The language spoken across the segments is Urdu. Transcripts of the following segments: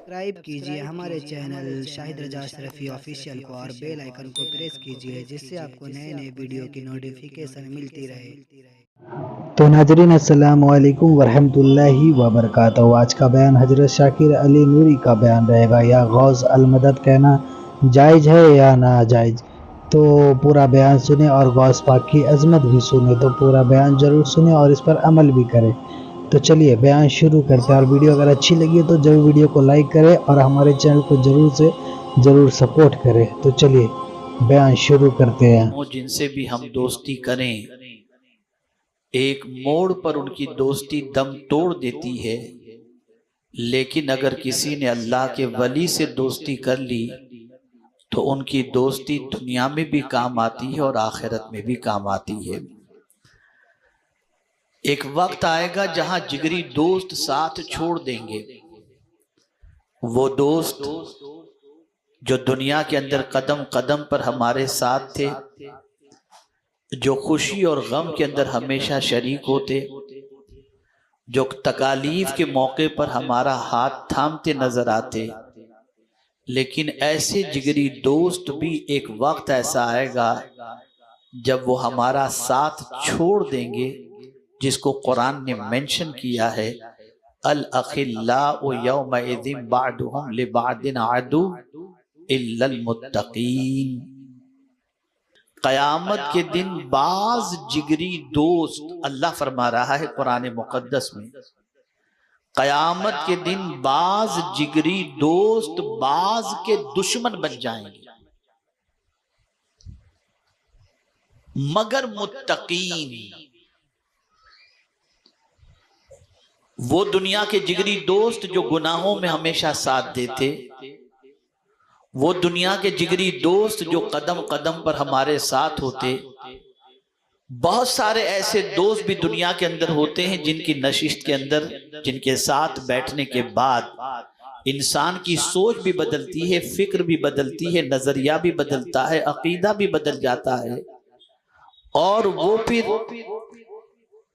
سبسکرائب کیجئے ہمارے چینل شاہد رجا اشرفی آفیشیل کو اور بیل آئیکن کو پریس کیجئے جس سے آپ کو نئے نئے ویڈیو کی نوٹیفیکیشن ملتی رہے۔ تو ناظرین السلام علیکم ورحمۃ اللہ وبرکاتہ۔ آج کا بیان حضرت شاکر علی نوری کا بیان رہے گا، یا غوث المدد کہنا جائز ہے یا ناجائز؟ تو پورا بیان سنیں اور غوث پاک کی عظمت بھی سنیں، تو پورا بیان ضرور سنیں اور اس پر عمل بھی کریں۔ تو چلیے بیان شروع کرتے ہیں، اور ویڈیو اگر اچھی لگی تو ضرور ویڈیو کو لائک کریں اور ہمارے چینل کو ضرور سپورٹ کریں۔ تو چلیے بیان شروع کرتے ہیں۔ جن سے بھی ہم دوستی کریں ایک موڑ پر ان کی دوستی دم توڑ دیتی ہے، لیکن اگر کسی نے اللہ کے ولی سے دوستی کر لی تو ان کی دوستی دنیا میں بھی کام آتی ہے اور آخرت میں بھی کام آتی ہے۔ ایک وقت آئے گا جہاں جگری دوست ساتھ چھوڑ دیں گے، وہ دوست جو دنیا کے اندر قدم قدم پر ہمارے ساتھ تھے، جو خوشی اور غم کے اندر ہمیشہ شریک ہوتے، جو تکالیف کے موقع پر ہمارا ہاتھ تھامتے نظر آتے، لیکن ایسے جگری دوست بھی ایک وقت ایسا آئے گا جب وہ ہمارا ساتھ چھوڑ دیں گے، جس کو قرآن نے منشن کیا ہے، الاخلاء یومئذ بعضهم لبعض عدو الا المتقین۔ قیامت کے دن بعض جگری دوست، اللہ فرما رہا ہے قرآن مقدس میں، قیامت کے دن بعض جگری دوست بعض کے دشمن بن جائیں گے، مگر متقین۔ وہ دنیا کے جگری دوست جو گناہوں میں ہمیشہ ساتھ دیتے، وہ دنیا کے جگری دوست جو قدم قدم پر ہمارے ساتھ ہوتے، بہت سارے ایسے دوست بھی دنیا کے اندر ہوتے ہیں جن کی نشست کے اندر، جن کے ساتھ بیٹھنے کے بعد انسان کی سوچ بھی بدلتی ہے، فکر بھی بدلتی ہے، نظریہ بھی بدلتا ہے، عقیدہ بھی بدل جاتا ہے، اور وہ پھر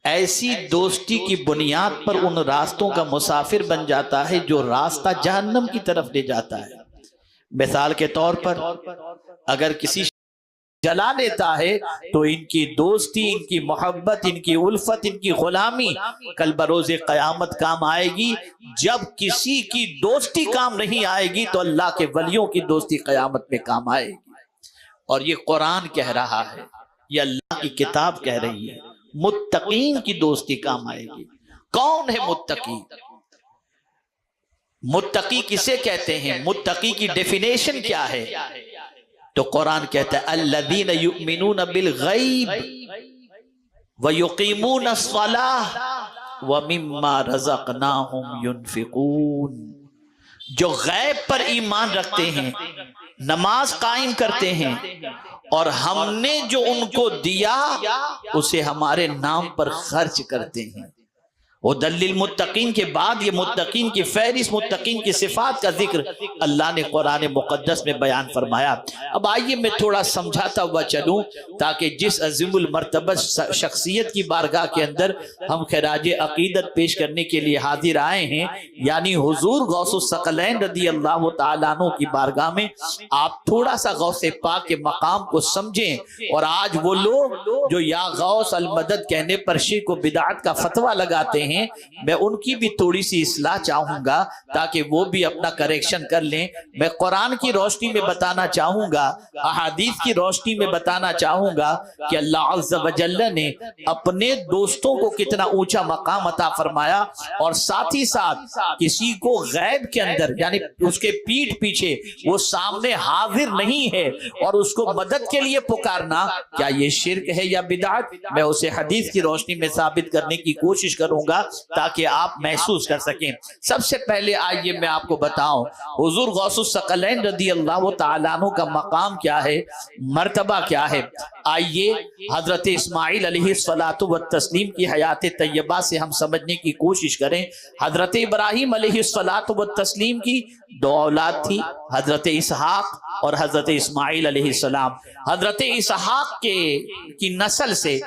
ایسی دوستی کی بنیاد پر ان راستوں کا مسافر بن جاتا ہے جو راستہ جہنم کی طرف لے جاتا ہے۔ مثال کے طور پر اگر کسی جلا لیتا ہے تو ان کی دوستی، ان کی محبت، ان کی الفت، ان کی غلامی کل بروز قیامت کام آئے گی۔ جب کسی کی دوستی کام نہیں آئے گی تو اللہ کے ولیوں کی دوستی قیامت میں کام آئے گی، اور یہ قرآن کہہ رہا ہے، یہ اللہ کی کتاب کہہ رہی ہے، متقین کی دوستی کام آئے گی۔ کون ہے متقی؟ متقی کسے کہتے ہیں؟ متقی کی ڈیفینیشن کیا ہے؟ تو قرآن کہتا ہے الذین یؤمنون بالغیب ویقیمون الصلاۃ ومما رزقناہم ینفقون۔ جو غیب پر ایمان رکھتے ہیں، نماز قائم کرتے ہیں، اور ہم نے جو ان کو دیا اسے ہمارے نام پر خرچ کرتے ہیں۔ وَدَلِّلْ متقین کے بعد یہ متقین کی فہرست، متقین کی صفات کا ذکر اللہ نے قرآن مقدس میں بیان فرمایا۔ اب آئیے میں تھوڑا سمجھاتا ہوا چلوں تاکہ جس عظیم المرتبہ شخصیت کی بارگاہ کے اندر ہم خراج عقیدت پیش کرنے کے لیے حاضر آئے ہیں، یعنی حضور غوث الثقلین رضی اللہ تعالیٰ عنہ کی بارگاہ میں، آپ تھوڑا سا غوث پاک کے مقام کو سمجھیں۔ اور آج وہ لوگ جو یا غوث المدد کہنے پر شرک و بدعت کا فتویٰ لگاتے ہیں، میں ان کی بھی تھوڑی سی اصلاح چاہوں گا تاکہ وہ بھی اپنا کریکشن کر لیں۔ میں قرآن کی روشنی میں بتانا چاہوں گا، احادیث کی روشنی میں بتانا چاہوں گا کہ اللہ عز و جل نے اپنے دوستوں کو کتنا اونچا مقام عطا فرمایا، اور ساتھ ہی ساتھ کسی کو غیب کے اندر، یعنی اس کے پیٹھ پیچھے وہ سامنے حاضر نہیں ہے اور اس کو مدد کے لیے پکارنا، کیا یہ شرک ہے یا بدعت؟ میں اسے حدیث کی روشنی میں ثابت کرنے کی کوشش کروں گا تاکہ آپ محسوس کر سکیں۔ سب سے پہلے آئیے میں آپ کو بتاؤں حضور غوث الثقلین رضی اللہ تعالیٰ عنہ کا مقام کیا ہے، مرتبہ کیا ہے۔ آئیے حضرت اسماعیل علیہ السلام کی حیات طیبہ سے ہم سمجھنے کی کوشش کریں۔ حضرت ابراہیم علیہ السلام کی دو اولاد تھی، حضرت اسحاق اور حضرت اسماعیل علیہ السلام۔ حضرت اسحاق کی نسل سے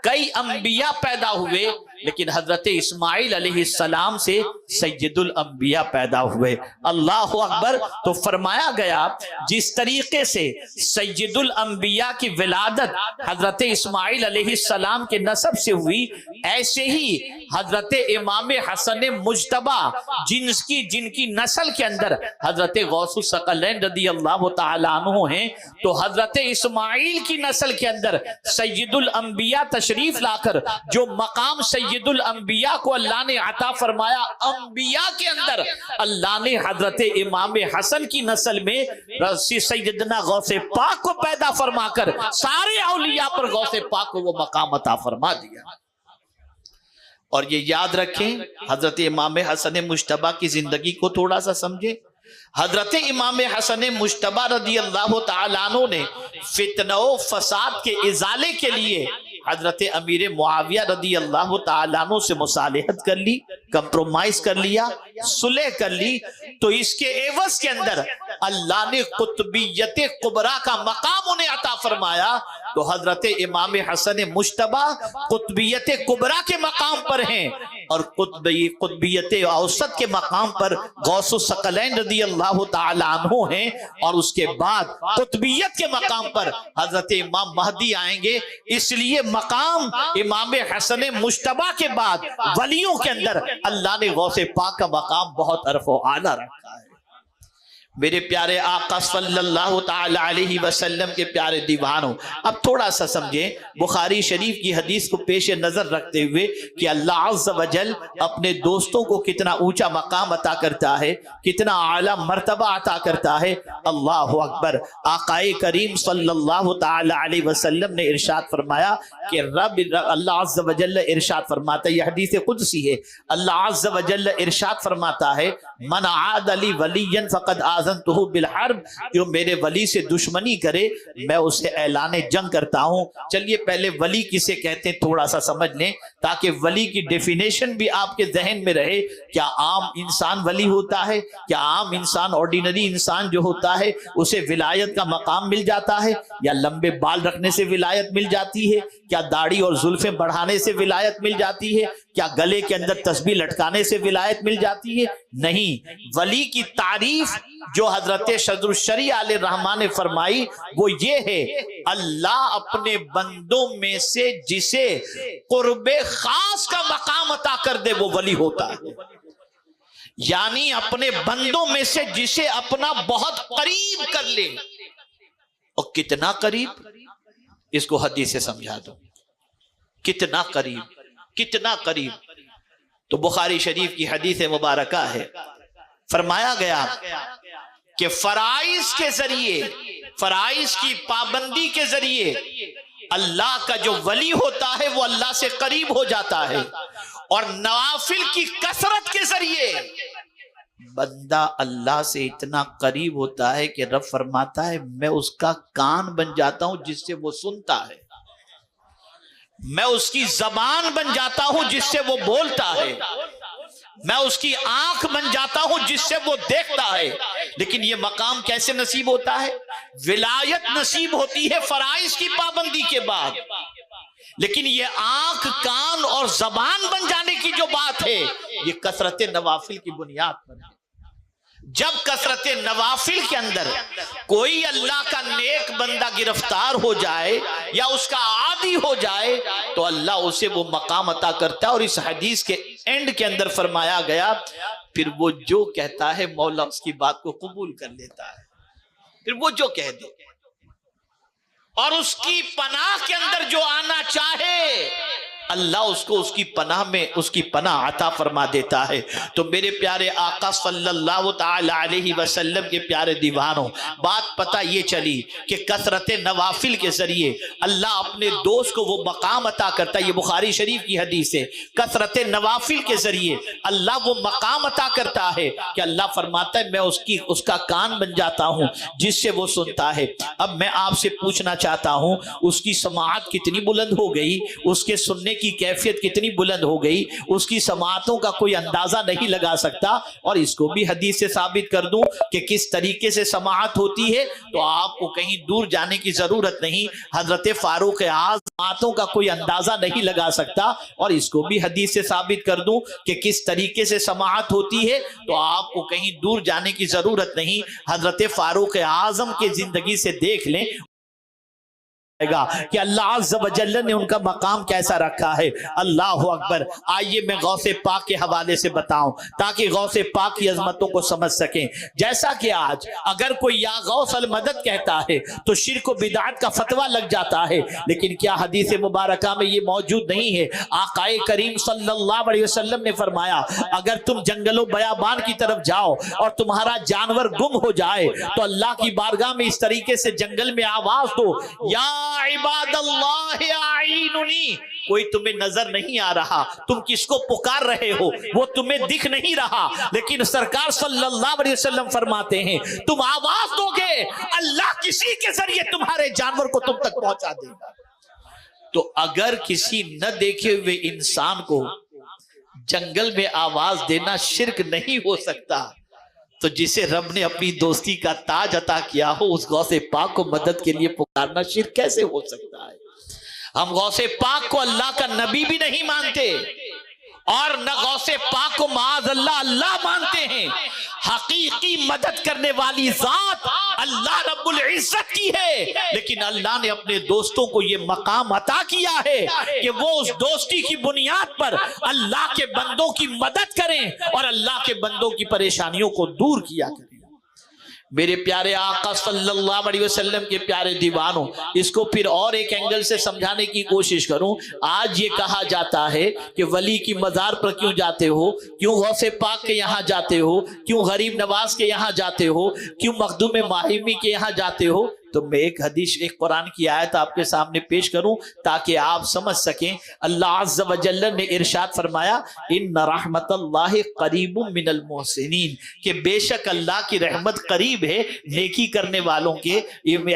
کئی انبیاء پیدا ہوئے، لیکن حضرت اسماعیل علیہ السلام سے سید الانبیاء پیدا ہوئے۔ اللہ اکبر۔ تو فرمایا گیا جس طریقے سے سید الانبیاء کی ولادت حضرت اسماعیل علیہ السلام کے نسب سے ہوئی، ایسے ہی حضرت امام حسن مجتبی جن کی نسل کے اندر حضرت غوث الثقلین رضی اللہ تعالیٰ عنہ ہیں، تو حضرت اسماعیل کی نسل کے اندر سید الانبیاء تشریف لا کر جو مقام سید الانبیاء کو اللہ نے عطا فرمایا، انبیاء کے اندر اللہ نے حضرت امام حسن کی نسل میں سیدنا غوث پاک کو پیدا فرما کر سارے اولیاء پر غوث پاک کو وہ مقام عطا فرما دیا۔ اور یہ یاد رکھیں، حضرت امام حسن مجتبی کی زندگی کو تھوڑا سا سمجھیں۔ حضرت امام حسن مجتبی رضی اللہ تعالیٰ عنہ نے فتنہ و فساد کے ازالے کے لیے حضرت امیر معاویہ رضی اللہ تعالیٰ عنہ سے مصالحت کر لی، کمپرومائز کر لیا، صلح کر لی، تو اس کے عوض کے اندر اللہ نے قطبیت کبریٰ کا مقام انہیں عطا فرمایا۔ تو حضرت امام حسن مجتبی قطبیت کبریٰ کے مقام پر ہیں، اور قطبیت اوسط کے مقام پر غوث الثقلین رضی اللہ تعالیٰ عنہ ہیں، اور اس کے بعد قطبیت کے مقام پر حضرت امام مہدی آئیں گے۔ اس لیے مقام امام حسن مجتبی کے بعد ولیوں کے اندر اللہ نے غوث پاک کا مقام بہت عرف و اعلیٰ رکھا ہے۔ میرے پیارے آقا صلی اللہ تعالی علیہ وسلم کے پیارے دیوانوں، اب تھوڑا سا سمجھیں بخاری شریف کی حدیث کو پیش نظر رکھتے ہوئے کہ اللہ عز و جل اپنے دوستوں کو کتنا اونچا مقام عطا کرتا ہے، کتنا اعلیٰ مرتبہ عطا کرتا ہے۔ اللہ اکبر۔ آقا کریم صلی اللہ تعالی علیہ وسلم نے ارشاد فرمایا کہ اللہ عز و جل ارشاد فرماتا ہے، یہ حدیث قدسی ہے، اللہ عز و جل ارشاد فرماتا ہے من عاد لی ولیا فقد آذنتہ بالحرب، جو میرے ولی سے دشمنی کرے میں اسے اعلان جنگ کرتا ہوں۔ چلیے پہلے ولی کسے کہتے ہیں تھوڑا سا سمجھ لیں، تاکہ ولی کی ڈیفینیشن بھی آپ کے ذہن میں رہے۔ کیا عام انسان ولی ہوتا ہے؟ کیا عام انسان آرڈینری انسان جو ہوتا ہے اسے ولایت کا مقام مل جاتا ہے؟ یا لمبے بال رکھنے سے ولایت مل جاتی ہے؟ کیا داڑھی اور زلفیں بڑھانے سے ولایت مل جاتی ہے؟ کیا گلے کے اندر تسبیح لٹکانے سے ولایت مل جاتی ہے؟ نہیں، ولی کی تعریف جو حضرت صدر الشریعہ علیہ الرحمٰن نے فرمائی وہ یہ ہے، اللہ اپنے بندوں میں سے جسے قرب خاص کا مقام عطا کر دے وہ ولی ہوتا ہے، یعنی اپنے بندوں میں سے جسے اپنا بہت قریب کر لے۔ اور کتنا قریب، اس کو حدیث سے سمجھا دو، کتنا قریب، کتنا قریب۔ تو بخاری شریف کی حدیث مبارکہ ہے، فرمایا گیا کہ فرائض کے ذریعے، فرائض کی پابندی کے ذریعے اللہ کا جو ولی ہوتا ہے وہ اللہ سے قریب ہو جاتا ہے، اور نوافل کی کثرت کے ذریعے بندہ اللہ سے اتنا قریب ہوتا ہے کہ رب فرماتا ہے میں اس کا کان بن جاتا ہوں جس سے وہ سنتا ہے، میں اس کی زبان بن جاتا ہوں جس سے وہ بولتا ہے، میں اس کی آنکھ بن جاتا ہوں جس سے وہ دیکھتا ہے۔ لیکن یہ مقام کیسے نصیب ہوتا ہے؟ ولایت نصیب ہوتی ہے فرائض کی پابندی کے بعد، لیکن یہ آنکھ، کان اور زبان بن جانے کی جو بات ہے یہ کثرت نوافل کی بنیاد پر ہے۔ جب کثرت نوافل کے اندر کوئی اللہ کا نیک بندہ گرفتار ہو جائے یا اس کا عادی ہو جائے تو اللہ اسے وہ مقام عطا کرتا ہے، اور اس حدیث کے اینڈ کے اندر فرمایا گیا پھر وہ جو کہتا ہے مولا اس کی بات کو قبول کر لیتا ہے، پھر وہ جو کہہ دے اور اس کی پناہ کے اندر جو آنا چاہے اللہ اس کو اس کی پناہ میں اس کی پناہ عطا فرما دیتا ہے۔ تو میرے پیارے آقا صلی اللہ تعالی علیہ وسلم کے پیارے دیوانوں، بات پتہ یہ چلی کہ کثرت نوافل کے ذریعے اللہ اپنے دوست کو وہ مقام عطا کرتا ہے، یہ بخاری شریف کی حدیث ہے، کثرت نوافل کے ذریعے اللہ وہ مقام عطا کرتا ہے کہ اللہ فرماتا ہے میں اس کا کان بن جاتا ہوں جس سے وہ سنتا ہے۔ اب میں آپ سے پوچھنا چاہتا ہوں اس کی سماعت کتنی بلند ہو گئی، اس کے سننے کی کیفیت کتنی بلند ہو گئی، اس کی سماعتوں کا کوئی اندازہ نہیں لگا سکتا۔ اور اس کو بھی حدیث سے ثابت کر دوں کہ کس طریقے سے سماعت ہوتی ہے تو آپ کو کہیں دور جانے کی ضرورت نہیں۔ حضرت فاروق اعظم سماعتوں کا کوئی اندازہ نہیں لگا سکتا، اور اس کو بھی حدیث سے ثابت کر دوں کہ کس طریقے سے سماعت ہوتی ہے تو آپ کو کہیں دور جانے کی ضرورت نہیں۔ حضرت فاروق اعظم کی زندگی سے دیکھ لیں کہ اللہ عز و جل نے ان کا مقام کیسا رکھا ہے۔ اللہ اکبر۔ آئیے میں غوث پاک کے حوالے سے بتاؤں تاکہ غوث پاک کی عظمتوں کو سمجھ سکیں۔ جیسا کہ آج اگر کوئی یا غوث المدد کہتا ہے تو شرک و بدعت کا فتویٰ لگ جاتا ہے، لیکن کیا حدیث مبارکہ میں یہ موجود نہیں ہے؟ آقا کریم صلی اللہ علیہ وسلم نے فرمایا اگر تم جنگل و بیابان کی طرف جاؤ اور تمہارا جانور گم ہو جائے تو اللہ کی بارگاہ میں اس طریقے سے جنگل میں آواز دو، یا عباد اللہ اعیننی، کوئی تمہیں نظر نہیں آ رہا، تم کس کو پکار رہے ہو وہ تمہیں دکھ نہیں رہا، لیکن سرکار صلی اللہ علیہ وسلم فرماتے ہیں تم آواز دو گے اللہ کسی کے ذریعے تمہارے جانور کو تم تک پہنچا دے گا۔ تو اگر کسی نہ دیکھے ہوئے انسان کو جنگل میں آواز دینا شرک نہیں ہو سکتا، تو جسے رب نے اپنی دوستی کا تاج عطا کیا ہو اس غوث پاک کو مدد کے لیے پکارنا شرک کیسے ہو سکتا ہے؟ ہم غوث پاک کو اللہ کا نبی بھی نہیں مانتے اور نہ غوث پاک کو معاذ اللہ اللہ مانتے ہیں۔ حقیقی مدد کرنے والی ذات اللہ رب العزت کی ہے، لیکن اللہ نے اپنے دوستوں کو یہ مقام عطا کیا ہے کہ وہ اس دوستی کی بنیاد پر اللہ کے بندوں کی مدد کریں اور اللہ کے بندوں کی پریشانیوں کو دور کیا کریں۔ میرے پیارے آقا صلی اللہ علیہ وسلم کے پیارے دیوانوں، اس کو پھر اور ایک اینگل سے سمجھانے کی کوشش کروں۔ آج یہ کہا جاتا ہے کہ ولی کی مزار پر کیوں جاتے ہو، کیوں غوث پاک کے یہاں جاتے ہو، کیوں غریب نواز کے یہاں جاتے ہو، کیوں مخدوم ماہمی کے یہاں جاتے ہو؟ تو میں ایک حدیث ایک قرآن کی آیت آپ کے سامنے پیش کروں تاکہ آپ سمجھ سکیں۔ اللہ عز و جل نے ارشاد فرمایا ان رحمت اللہ قریب من المحسنین، کہ بے شک اللہ کی رحمت قریب ہے نیکی کرنے والوں کے،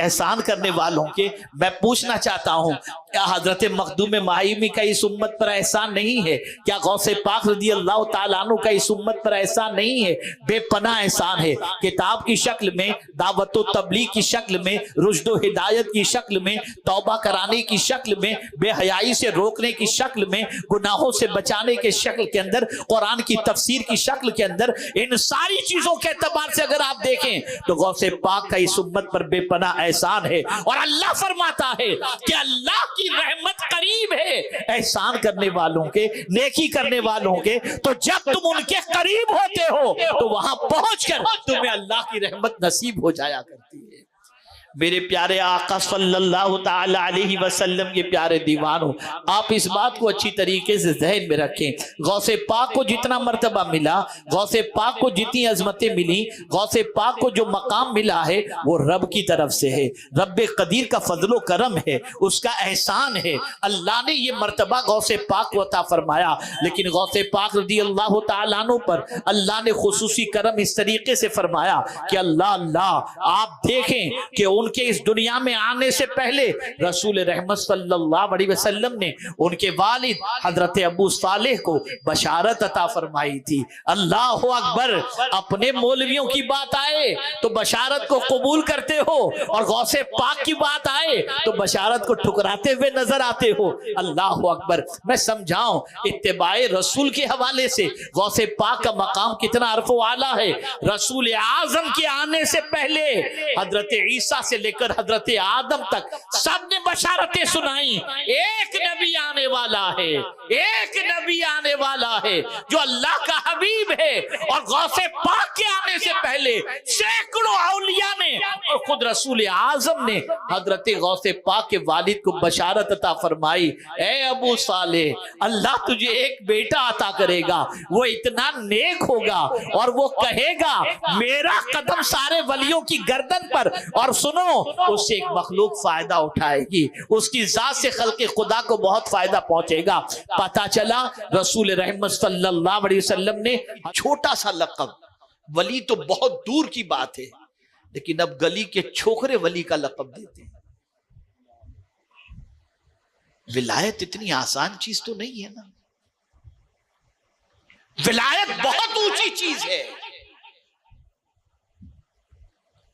احسان کرنے والوں کے۔ میں پوچھنا چاہتا ہوں کیا حضرت مخدوم ماہمی کا اس امت پر احسان نہیں ہے؟ کیا غوث پاک رضی اللہ تعالیٰ عنہ کا اس امت پر احسان نہیں ہے؟ بے پناہ احسان ہے، کتاب کی شکل میں، دعوت و تبلیغ کی شکل میں، رشد و ہدایت کی شکل میں، توبہ کرانے کی شکل میں، بے حیائی سے روکنے کی شکل میں، گناہوں سے بچانے کے شکل کے اندر، قرآن کی تفسیر کی شکل کے اندر، ان ساری چیزوں کے اعتبار سے اگر آپ دیکھیں تو غوث پاک کا اس امت پر بے پناہ احسان ہے۔ اور اللہ فرماتا ہے کہ اللہ کی رحمت قریب ہے احسان کرنے والوں کے، نیکی کرنے والوں کے۔ تو جب تم ان کے قریب ہوتے ہو تو وہاں پہنچ کر تمہیں اللہ کی رحمت نصیب ہو جایا کرتی ہے۔ میرے پیارے آقا صلی اللہ تعالی علیہ وسلم کے پیارے دیوانوں، آپ اس بات کو اچھی طریقے سے ذہن میں رکھیں۔ غوث پاک کو جتنا مرتبہ ملا، غوث پاک کو جتنی عظمتیں ملی، غوث پاک کو جو مقام ملا ہے وہ رب کی طرف سے ہے، رب قدیر کا فضل و کرم ہے، اس کا احسان ہے۔ اللہ نے یہ مرتبہ غوث پاک کو عطا فرمایا، لیکن غوث پاک رضی اللہ تعالیٰ عنہ پر اللہ نے خصوصی کرم اس طریقے سے فرمایا کہ اللہ آپ دیکھیں کہ ان کے اس دنیا میں آنے سے پہلے رسول رحمت صلی اللہ علیہ وسلم نے ان کے والد حضرت ابو صالح کو بشارت عطا فرمائی تھی۔ اللہ اکبر۔ اپنے مولویوں کی بات آئے تو بشارت کو قبول کرتے ہو، اور غوث پاک کی بات آئے تو بشارت کو ٹھکراتے ہوئے نظر آتے ہو۔ اللہ اکبر۔ میں سمجھاؤں اتباع رسول کے حوالے سے غوث پاک کا مقام کتنا عرف و اعلیٰ ہے۔ رسول اعظم کے آنے سے پہلے حضرت عیسیٰ سے لے کر حضرت آدم تک سب نے بشارتیں سنائیں، ایک نبی آنے والا ہے، ایک نبی آنے والا ہے جو اللہ کا حبیب ہے۔ اور غوث پاک کے آنے سے پہلے سینکڑوں اولیاء نے اور خود رسول اعظم نے حضرت غوث پاک کے والد کو بشارت عطا فرمائی، اے ابو صالح اللہ تجھے ایک بیٹا عطا کرے گا، وہ اتنا نیک ہوگا اور وہ کہے گا میرا قدم سارے ولیوں کی گردن پر، اور سنو اس سے ایک مخلوق فائدہ اٹھائے گی، اس کی ذات سے خلق خدا کو بہت فائدہ پہنچے گا۔ پتہ چلا رسول رحمت صلی اللہ علیہ وسلم نے چھوٹا سا لقب، ولی تو بہت دور کی بات ہے، لیکن اب گلی کے چھوکرے ولی کا لقب دیتے ہیں۔ ولایت اتنی آسان چیز تو نہیں ہے نا. ولایت بہت اونچی چیز ہے.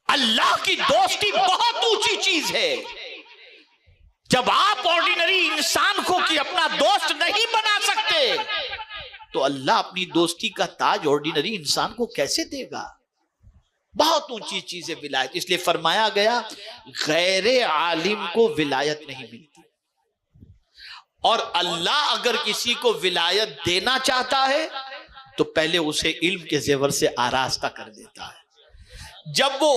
اللہ کی دوستی بہت اونچی چیز ہے. جب آپ آرڈینری انسان کو کہ اپنا دوست نہیں بنا سکتے تو اللہ اپنی دوستی کا تاج آرڈینری انسان کو کیسے دے گا؟ بہت اونچی چیز ہے ولایت. اس لیے فرمایا گیا غیر عالم کو ولایت نہیں ملتی. اور اللہ اگر کسی کو ولایت دینا چاہتا ہے تو پہلے اسے علم کے زیور سے آراستہ کر دیتا ہے. جب وہ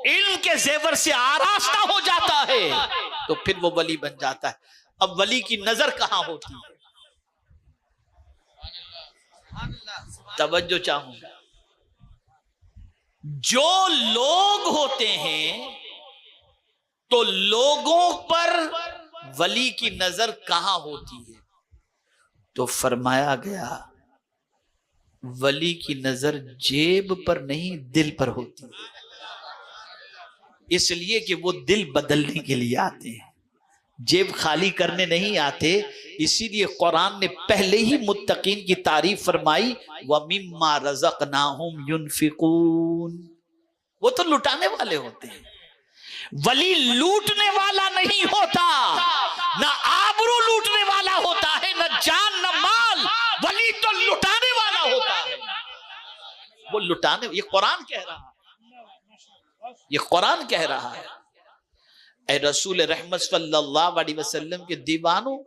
علم کے زیور سے آراستہ ہو جاتا ہے تو پھر وہ ولی بن جاتا ہے. اب ولی کی نظر کہاں ہوتی ہے؟ توجہ چاہوں گا. جو لوگ ہوتے ہیں تو لوگوں پر ولی کی نظر کہاں ہوتی ہے؟ تو فرمایا گیا ولی کی نظر جیب پر نہیں دل پر ہوتی ہے. اس لیے کہ وہ دل بدلنے کے لیے آتے ہیں, جیب خالی کرنے نہیں آتے. اسی لیے قرآن نے پہلے ہی متقین کی تعریف فرمائی وَمِمَّا رَزَقْنَاهُمْ يُنْفِقُونَ. وہ تو لٹانے والے ہوتے ہیں. ولی لوٹنے والا نہیں ہوتا, نہ آبرو لوٹنے والا ہوتا ہے, نہ جان نہ مال. ولی تو لٹانے والا ہوتا ہے. وہ لٹانے, یہ قرآن کہہ رہا ہے, یہ قرآن کہہ رہا ہے. اے رسول رحمت صلی اللہ علیہ وسلم کے دیوانوں,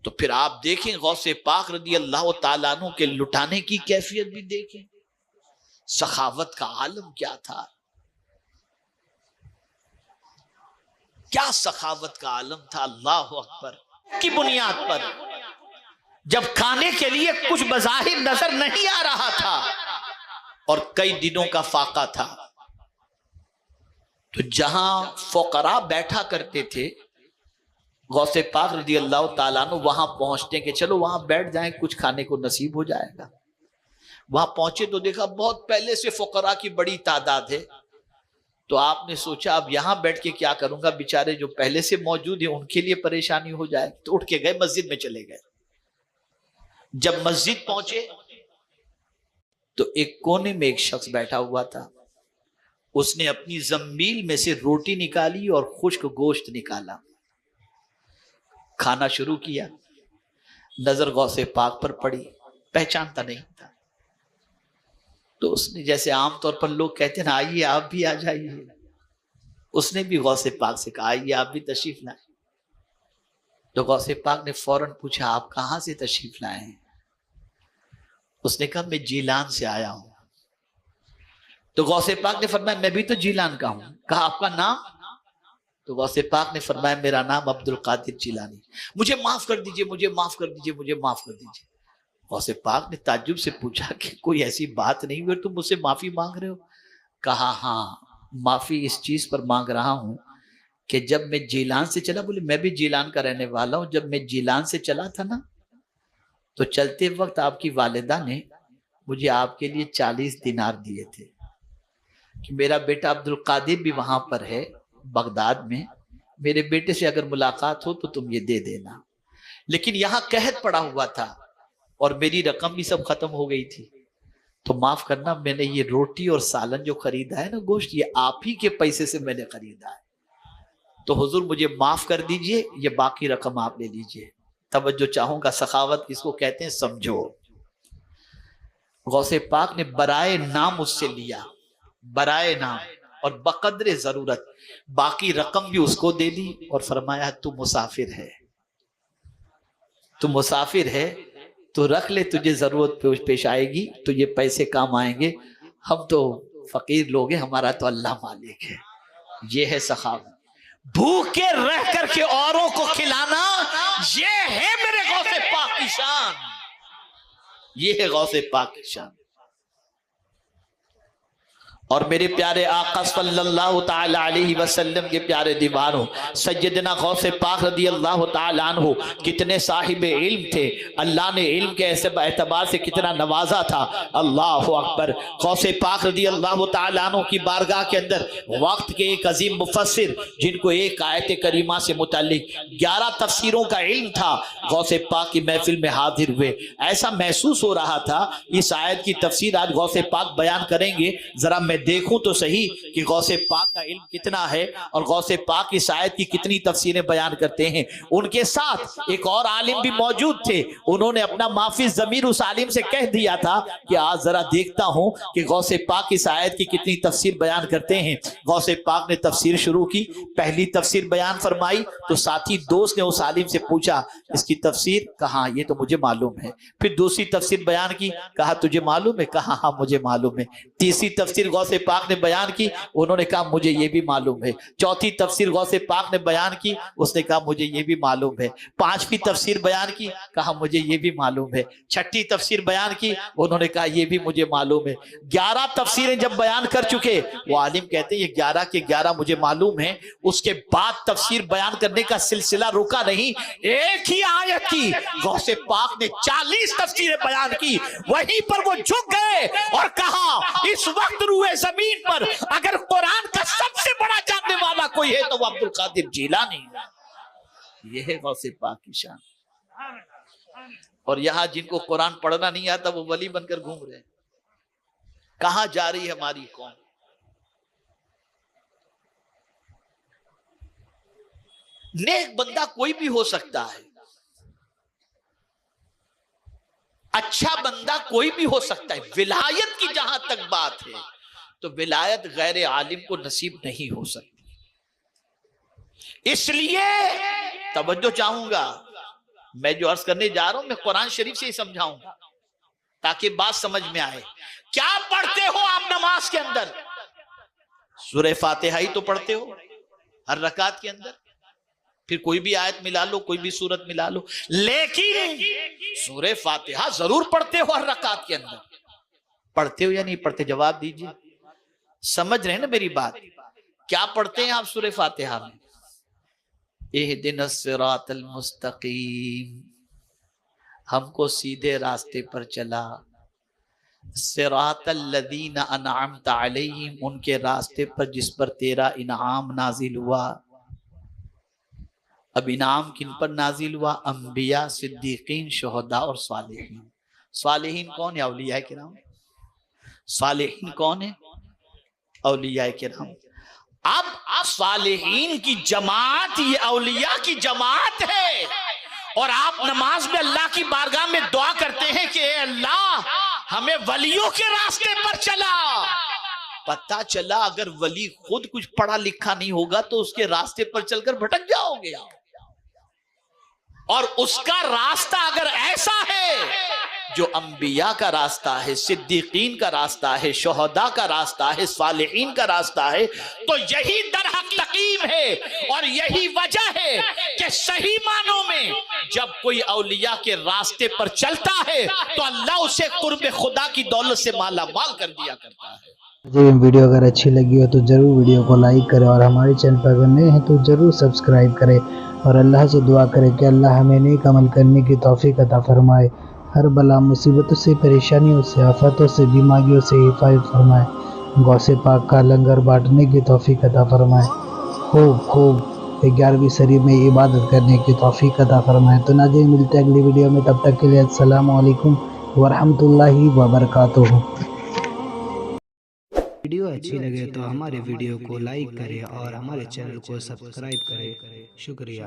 تو پھر آپ دیکھیں غوث پاک رضی اللہ تعالیٰ عنہ کے لٹانے کی کیفیت بھی دیکھیں. سخاوت کا عالم کیا تھا, کیا سخاوت کا عالم تھا. اللہ اکبر. کی بنیاد پر جب کھانے کے لیے کچھ بظاہر نظر نہیں آ رہا تھا اور کئی دنوں کا فاقہ تھا, تو جہاں فقراء بیٹھا کرتے تھے غوث پاک رضی اللہ تعالیٰ عنہ وہاں پہنچتے کہ چلو وہاں بیٹھ جائیں, کچھ کھانے کو نصیب ہو جائے گا. وہاں پہنچے تو دیکھا بہت پہلے سے فقراء کی بڑی تعداد ہے. تو آپ نے سوچا اب یہاں بیٹھ کے کیا کروں گا, بیچارے جو پہلے سے موجود ہیں ان کے لیے پریشانی ہو جائے. تو اٹھ کے گئے مسجد میں چلے گئے. جب مسجد پہنچے تو ایک کونے میں ایک شخص بیٹھا ہوا تھا. اس نے اپنی زنبیل میں سے روٹی نکالی اور خشک گوشت نکالا, کھانا شروع کیا. نظر غوث پاک پر پڑی, پہچانتا نہیں تھا. تو اس نے جیسے عام طور پر لوگ کہتے ہیں نا آئیے آپ بھی آ جائیے, اس نے بھی غوث پاک سے کہا آئیے آپ بھی تشریف لائیں. تو غوث پاک نے فوراً پوچھا آپ کہاں سے تشریف لائے ہیں؟ اس نے کہا میں جیلان سے آیا ہوں. تو غوث پاک نے فرمایا میں بھی تو جیلان کا ہوں. کہا آپ کا نام؟ تو غوث پاک نے فرمایا میرا نام عبد القادر جیلانی. مجھے معاف کر دیجئے, مجھے معاف کر دیجئے, مجھے معاف کر دیجئے. غوث پاک نے تعجب سے پوچھا کہ کوئی ایسی بات نہیں ہوئی تم مجھ سے معافی مانگ رہے ہو؟ کہا ہاں معافی اس چیز پر مانگ رہا ہوں کہ جب میں جیلان سے چلا, بولے میں بھی جیلان کا رہنے والا ہوں, جب میں جیلان سے چلا تھا نا تو چلتے وقت آپ کی والدہ نے مجھے آپ کے لیے 40 دینار دیے تھے کہ میرا بیٹا عبد القادر بھی وہاں پر ہے بغداد میں, میرے بیٹے سے اگر ملاقات ہو تو تم یہ دے دینا. لیکن یہاں قحط پڑا ہوا تھا اور میری رقم بھی سب ختم ہو گئی تھی, تو معاف کرنا میں نے یہ روٹی اور سالن جو خریدا ہے نا گوشت, یہ آپ ہی کے پیسے سے میں نے خریدا ہے. تو حضور مجھے معاف کر دیجئے, یہ باقی رقم آپ لے لیجئے. توجہ چاہوں گا, سخاوت کس کو کہتے ہیں سمجھو. غوث پاک نے برائے نام اس سے لیا, برائے نام, اور بقدر ضرورت باقی رقم بھی اس کو دے دی اور فرمایا تو مسافر ہے, تو مسافر ہے تو رکھ لے, تجھے ضرورت پیش آئے گی تو یہ پیسے کام آئیں گے. ہم تو فقیر لوگ ہیں, ہمارا تو اللہ مالک ہے. یہ ہے سخاوت. بھوکے رہ کر کے اوروں کو کھلانا, یہ ہے میرے غوث پاک کی شان, یہ ہے غوث پاک کی شان. اور میرے پیارے آقا صلی اللہ تعالی علیہ وسلم کے پیارے دیواروں سیدنا غوث پاک رضی اللہ تعالی عنہ کتنے صاحب علم تھے، اللہ نے علم کے اعتبار سے کتنا نوازا تھا۔ اللہ اکبر۔ غوث پاک رضی اللہ تعالی عنہ کی بارگاہ کے اندر وقت کے ایک عظیم مفسر جن کو ایک آیت کریمہ سے متعلق 11 تفسیروں کا علم تھا، غوث پاک کی محفل میں حاضر ہوئے۔ ایسا محسوس ہو رہا تھا اس آیت کی تفسیر آج غوث پاک بیان کریں گے، ذرا میں دیکھوں تو صحیح کہ غوث پاک کا علم کتنا ہے اور غوث پاک اس آیت کی کتنی تفسیریں بیان کرتے ہیں۔ ان کے ساتھ ایک اور عالم بھی موجود تھے، انہوں نے اپنا معافی ضمیر اس عالم سے کہہ دیا تھا کہ آج ذرا دیکھتا ہوں کہ غوث پاک اس آیت کی کتنی تفسیر بیان کرتے ہیں۔ غوث پاک نے تفسیر شروع کی، پہلی تفسیر بیان فرمائی تو ساتھی دوست نے اس عالم سے پوچھا اس کی تفسیر؟ کہا یہ تو مجھے معلوم ہے۔ پھر دوسری تفسیر بیان کی، کہا تجھے معلوم ہے؟ کہا ہاں مجھے معلوم ہے۔ تیسری تفسیر غوث پاک نے بیان کی، انہوں نے کہا مجھے یہ بھی معلوم ہے۔ چوتھی تفسیر غوث پاک نے بیان کی، اس نے کہا مجھے یہ بھی معلوم ہے۔ پانچویں تفسیر بیان کی، کہا مجھے یہ بھی معلوم ہے۔ چھٹی تفسیر بیان کی، انہوں نے کہا یہ بھی مجھے معلوم ہے۔ 11 تفسیریں جب بیان کر چکے، وہ عالم کہتے ہیں یہ 11 کے 11 مجھے معلوم ہے۔ اس کے بعد تفسیر بیان کرنے کا سلسلہ رکا نہیں، ایک ہی آیت کی غوث پاک نے 40 تفسیریں بیان کی۔ وہیں پر وہ جھک گئے اور کہا اس وقت روئے زمین پر اگر قرآن کا سب سے بڑا جاننے والا کوئی ہے تو وہ عبد القادر جیلانی ہے۔ یہ ہے غوث پاک کی شان۔ اور یہاں جن کو قرآن پڑھنا نہیں آتا وہ ولی بن کر گھوم رہے ہیں۔ کہاں جا رہی ہے ہماری قوم؟ نیک بندہ کوئی بھی ہو سکتا ہے، اچھا بندہ کوئی بھی ہو سکتا ہے۔ ولایت کی جہاں تک بات ہے تو ولایت غیر عالم کو نصیب نہیں ہو سکتی۔ اس لیے توجہ چاہوں گا، میں جو عرض کرنے جا رہا ہوں میں قرآن شریف سے ہی سمجھاؤں گا تاکہ بات سمجھ میں آئے۔ کیا پڑھتے ہو آپ نماز کے اندر؟ سورہ فاتحہ ہی تو پڑھتے ہو ہر رکعت کے اندر، پھر کوئی بھی آیت ملا لو، کوئی بھی سورت ملا لو، لیکن سورہ فاتحہ ضرور پڑھتے ہو ہر رکعت کے اندر۔ پڑھتے ہو یا نہیں پڑھتے؟ جواب دیجئے۔ سمجھ رہے ہیں نا میری بات؟ کیا پڑھتے ہیں آپ سورہ فاتحہ میں؟ اہدنا الصراط المستقیم، ہم کو سیدھے راستے پر چلا، صراط الذین انعمت علیہم، ان کے راستے پر جس پر تیرا انعام نازل ہوا۔ اب انعام کن پر نازل ہوا؟ انبیاء، صدیقین، شہداء اور صالحین۔ صالحین کون ہے؟ اولیاء کرام۔ صالحین کون ہے؟ اولیاء کرام۔ اب صالحین کی جماعت یہ اولیاء کی جماعت ہے، اور آپ نماز میں اللہ کی بارگاہ میں دعا کرتے ہیں کہ اے اللہ ہمیں ولیوں کے راستے پر چلا۔ پتہ چلا اگر ولی خود کچھ پڑھا لکھا نہیں ہوگا تو اس کے راستے پر چل کر بھٹک جاؤ گے، اور اس کا راستہ اگر ایسا ہے جو انبیاء کا راستہ ہے، صدیقین کا راستہ ہے، شہداء کا راستہ ہے، صالحین کا راستہ ہے، تو یہی در حقیقت ہے اور یہی وجہ ہے کہ صحیح معنوں میں جب کوئی اولیاء کے راستے پر چلتا ہے تو اللہ اسے قرب خدا کی دولت سے مالا مال کر دیا کرتا ہے۔ جی ویڈیو اگر اچھی لگی ہو تو ضرور ویڈیو کو لائک کریں، اور ہمارے چینل پر اگر نئے ہیں تو ضرور سبسکرائب کریں، اور اللہ سے دعا کریں کہ اللہ ہمیں نیک عمل کرنے کی توفیق عطا فرمائے، ہر بلا مصیبتوں سے، پریشانیوں سے، آفتوں سے، بیماریوں سے حفاظت فرمائے، غوث پاک کا لنگر بانٹنے کی توفیق عطا فرمائے، خوب 11ویں صدی میں عبادت کرنے کی توفیق عطا فرمائے۔ تو ناظرین ملتے ہیں اگلی ویڈیو میں، تب تک کے لیے السلام علیکم ورحمۃ اللہ وبرکاتہ۔ ویڈیو اچھی لگے تو ہمارے ویڈیو کو لائک کریں اور ہمارے چینل کو سبسکرائب کریں۔ شکریہ۔